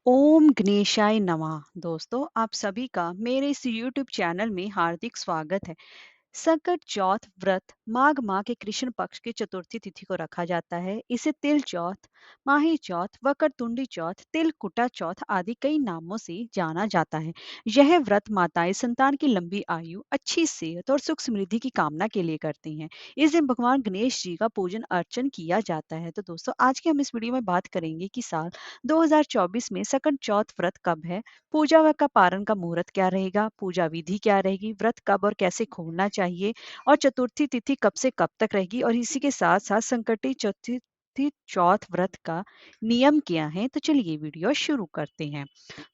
ओम गणेशाय नमः। दोस्तों, आप सभी का मेरे इस यूट्यूब चैनल में हार्दिक स्वागत है। संकट चौथ व्रत माघ माह के कृष्ण पक्ष की चतुर्थी तिथि को रखा जाता है। इसे तिल चौथ, माही चौथ, वक्रतुंडी चौथ, तिलकुटा चौथ आदि कई नामों से जाना जाता है। यह व्रत माताएं संतान की लंबी आयु, अच्छी सेहत और सुख समृद्धि की कामना के लिए करती हैं। इस दिन भगवान गणेश जी का पूजन अर्चन किया जाता है। तो दोस्तों, आज के हम इस वीडियो में बात करेंगे कि साल 2024 में संकट चौथ व्रत कब है, पूजा व का पारण का मुहूर्त क्या रहेगा, पूजा विधि क्या रहेगी, व्रत कब और कैसे खोलना चाहिए और चतुर्थी तिथि कब से कब तक रहेगी और इसी के साथ साथ संकटी चतुर्थी चौथ व्रत का नियम क्या है। तो चलिए वीडियो शुरू करते हैं।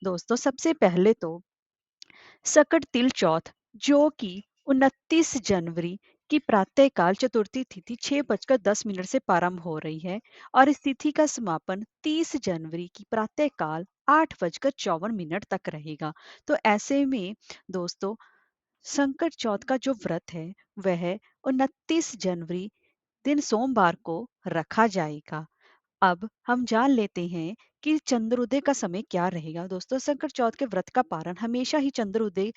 दोस्तों, सबसे पहले तो सकट तिल चौथ, जो कि 29 जनवरी की प्रातःकाल चतुर्थी तिथि 6:10 से प्रारंभ हो रही है और इस तिथि का समापन 30 जनवरी की प्रातःकाल 8:54 तक रहेगा। तो ऐसे में दोस्तों, संकट चौथ का जो व्रत है वह 29 जनवरी दिन सोमवार को रखा जाएगा। अब हम जान लेते हैं कि चंद्रोदय का समय क्या रहेगा। दोस्तों, संकट चौथ के व्रत का पारण हमेशा ही चंद्रोदय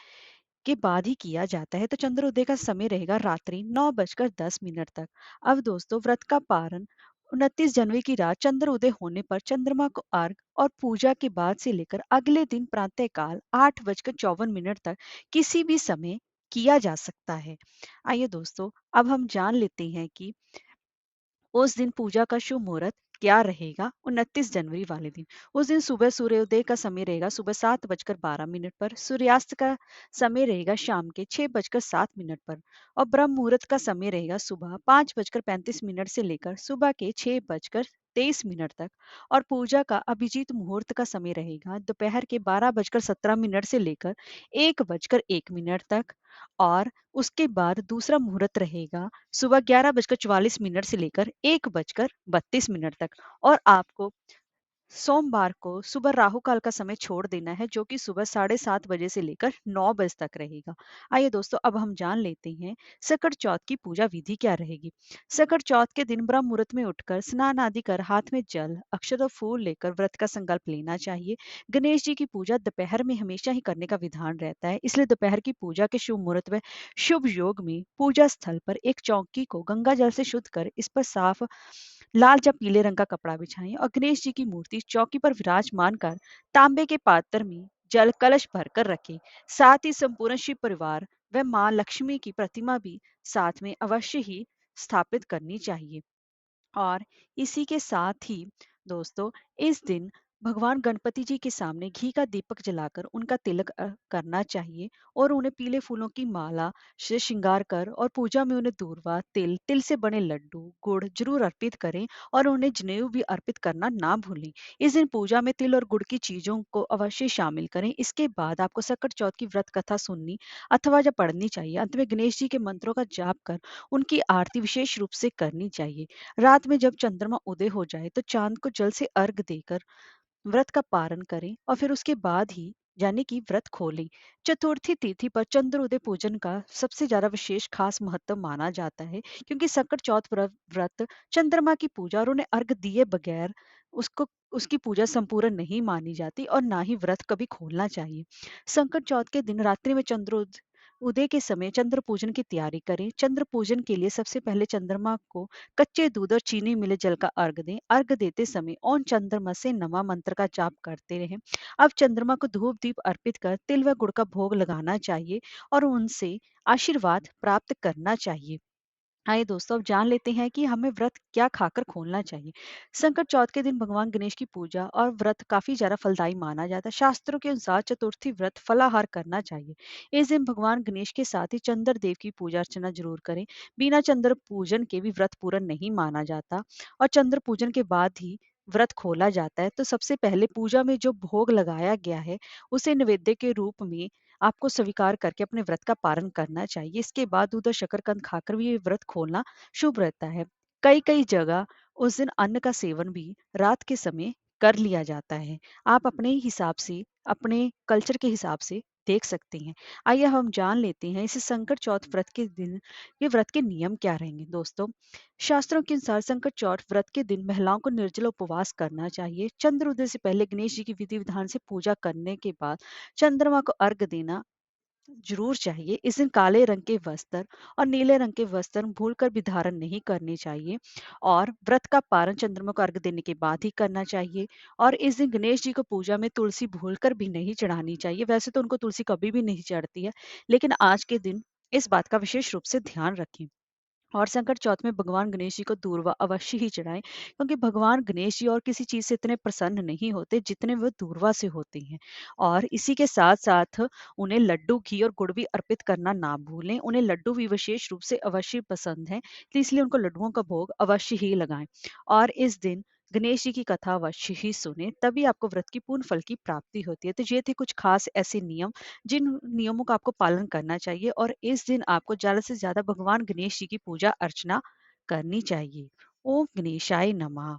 के बाद ही किया जाता है। तो चंद्रोदय का समय रहेगा रात्रि 9:10 तक। अब दोस्तों, व्रत का पारण 29 जनवरी की रात चंद्रोदय होने पर चंद्रमा को अर्घ और पूजा के बाद से लेकर अगले दिन प्रातःकाल 8:54 तक किसी भी समय किया जा सकता है। आइए दोस्तों, अब हम जान लेते हैं कि उस दिन पूजा का शुभ मुहूर्त क्या रहेगा। 29 जनवरी वाले दिन उस दिन सुबह सूर्योदय का समय रहेगा सुबह 7:12 पर, सूर्यास्त का समय रहेगा शाम के 6:07 पर और ब्रह्म मुहूर्त का समय रहेगा सुबह 5:35 से लेकर सुबह के 6:23 तक और पूजा का अभिजीत मुहूर्त का समय रहेगा दोपहर के 12:17 से लेकर 1:01 तक और उसके बाद दूसरा मुहूर्त रहेगा सुबह 11:44 से लेकर 1:32 तक और आपको सोमवार को सुबह राहु काल का समय छोड़ देना है, जो कि सुबह 7:30 से लेकर 9 तक रहेगा। आइए दोस्तों, अब हम जान लेते हैं सकट चौथ की पूजा विधि क्या रहेगी। सकट चौथ के दिन ब्रह्म मुहूर्त में उठकर स्नान आदि कर हाथ में जल, अक्षत और फूल लेकर व्रत का संकल्प लेना चाहिए। गणेश जी की पूजा दोपहर में हमेशा ही करने का विधान रहता है, इसलिए दोपहर की पूजा के शुभ मुहूर्त में शुभ योग में पूजा स्थल पर एक चौकी को गंगा जल से शुद्ध कर इस पर साफ लाल या पीले रंग का कपड़ा बिछाएं और गणेश जी की मूर्ति चौकी पर विराजमान कर तांबे के पात्र में जल कलश भरकर रखें। साथ ही संपूर्ण शिव परिवार व मां लक्ष्मी की प्रतिमा भी साथ में अवश्य ही स्थापित करनी चाहिए। और इसी के साथ ही दोस्तों, इस दिन भगवान गणपति जी के सामने घी का दीपक जलाकर उनका तिलक करना चाहिए और उन्हें पीले फूलों की माला से श्रृंगार कर और पूजा में उन्हें दूर्वा तिल तिल से बने लड्डू गुड़ जरूर अर्पित करें और उन्हें जनेऊ भी अर्पित करना ना भूलें। इस दिन पूजा में तिल और गुड़ की चीजों को अवश्य शामिल करें। इसके बाद आपको सकट चौथ की व्रत कथा सुननी अथवा जब पढ़नी चाहिए। अंत में गणेश जी के मंत्रों का जाप कर उनकी आरती विशेष रूप से करनी चाहिए। रात में जब चंद्रमा उदय हो जाए तो चांद को जल से अर्घ देकर व्रत का पारण करें और फिर उसके बाद ही यानी कि व्रत खोलें। चतुर्थी तिथि पर चंद्रोदय पूजन का सबसे ज्यादा विशेष खास महत्व माना जाता है, क्योंकि संकट चौथ व्रत चंद्रमा की पूजा और उन्हें अर्घ दिए बगैर उसको उसकी पूजा संपूर्ण नहीं मानी जाती और ना ही व्रत कभी खोलना चाहिए। संकट चौथ के दिन रात्रि में चंद्रोदय उदय के समय चंद्र पूजन की तैयारी करें। चंद्र पूजन के लिए सबसे पहले चंद्रमा को कच्चे दूध और चीनी मिले जल का अर्घ दें। अर्घ देते समय ओम चंद्रमा से नमा मंत्र का जाप करते रहें। अब चंद्रमा को धूप दीप अर्पित कर तिल व गुड़ का भोग लगाना चाहिए और उनसे आशीर्वाद प्राप्त करना चाहिए। आइए दोस्तों, अब जान लेते हैं कि हमें व्रत क्या खाकर खोलना चाहिए। संकट चौथ के दिन भगवान गणेश की पूजा और व्रत काफी ज्यादा फलदायी माना जाता है। शास्त्रों के अनुसार चतुर्थी व्रत फलाहार करना चाहिए। इस दिन भगवान गणेश के साथ ही चंद्र देव की पूजा अर्चना जरूर करें। बिना चंद्र पूजन के भी व्रत पूर्ण नहीं माना जाता और चंद्र पूजन के बाद ही व्रत खोला जाता है। तो सबसे पहले पूजा में जो भोग लगाया गया है उसे नैवेद्य के रूप में आपको स्वीकार करके अपने व्रत का पालन करना चाहिए। इसके बाद दूध और शकरकंद खाकर भी ये व्रत खोलना शुभ रहता है। कई कई जगह उस दिन अन्न का सेवन भी रात के समय कर लिया जाता है। आप अपने ही हिसाब से, अपने कल्चर के हिसाब से देख सकते हैं। आइए हम जान लेते हैं इस संकट चौथ व्रत के दिन ये व्रत के नियम क्या रहेंगे दोस्तों। शास्त्रों के अनुसार संकट चौथ व्रत के दिन महिलाओं को निर्जल उपवास करना चाहिए। चंद्रोदय से पहले गणेश जी की विधि विधान से पूजा करने के बाद चंद्रमा को अर्घ देना जरूर चाहिए। इस दिन काले रंग के वस्त्र और नीले रंग के वस्त्र भूलकर भी धारण नहीं करने चाहिए। और व्रत का पारण चंद्रमा को अर्घ देने के बाद ही करना चाहिए। और इस दिन गणेश जी को पूजा में तुलसी भूलकर भी नहीं चढ़ानी चाहिए। वैसे तो उनको तुलसी कभी भी नहीं चढ़ती है, लेकिन आज के दिन इस बात का विशेष रूप से ध्यान रखें। और संकट चौथ में भगवान गणेश जी को दूर्वा अवश्य ही चढ़ाएं, क्योंकि भगवान गणेश जी और किसी चीज से इतने प्रसन्न नहीं होते जितने वो दूर्वा से होते हैं। और इसी के साथ साथ उन्हें लड्डू घी और गुड़ भी अर्पित करना ना भूलें। उन्हें लड्डू भी विशेष रूप से अवश्य पसंद है, तो इसलिए उनको लड्डुओं का भोग अवश्य ही लगाएं। और इस दिन गणेश जी की कथा अवश्य ही सुने, तभी आपको व्रत की पूर्ण फल की प्राप्ति होती है। तो ये थे कुछ खास ऐसे नियम जिन नियमों का आपको पालन करना चाहिए। और इस दिन आपको ज़्यादा से ज़्यादा भगवान गणेश जी की पूजा अर्चना करनी चाहिए। ओम गणेशाय नमः।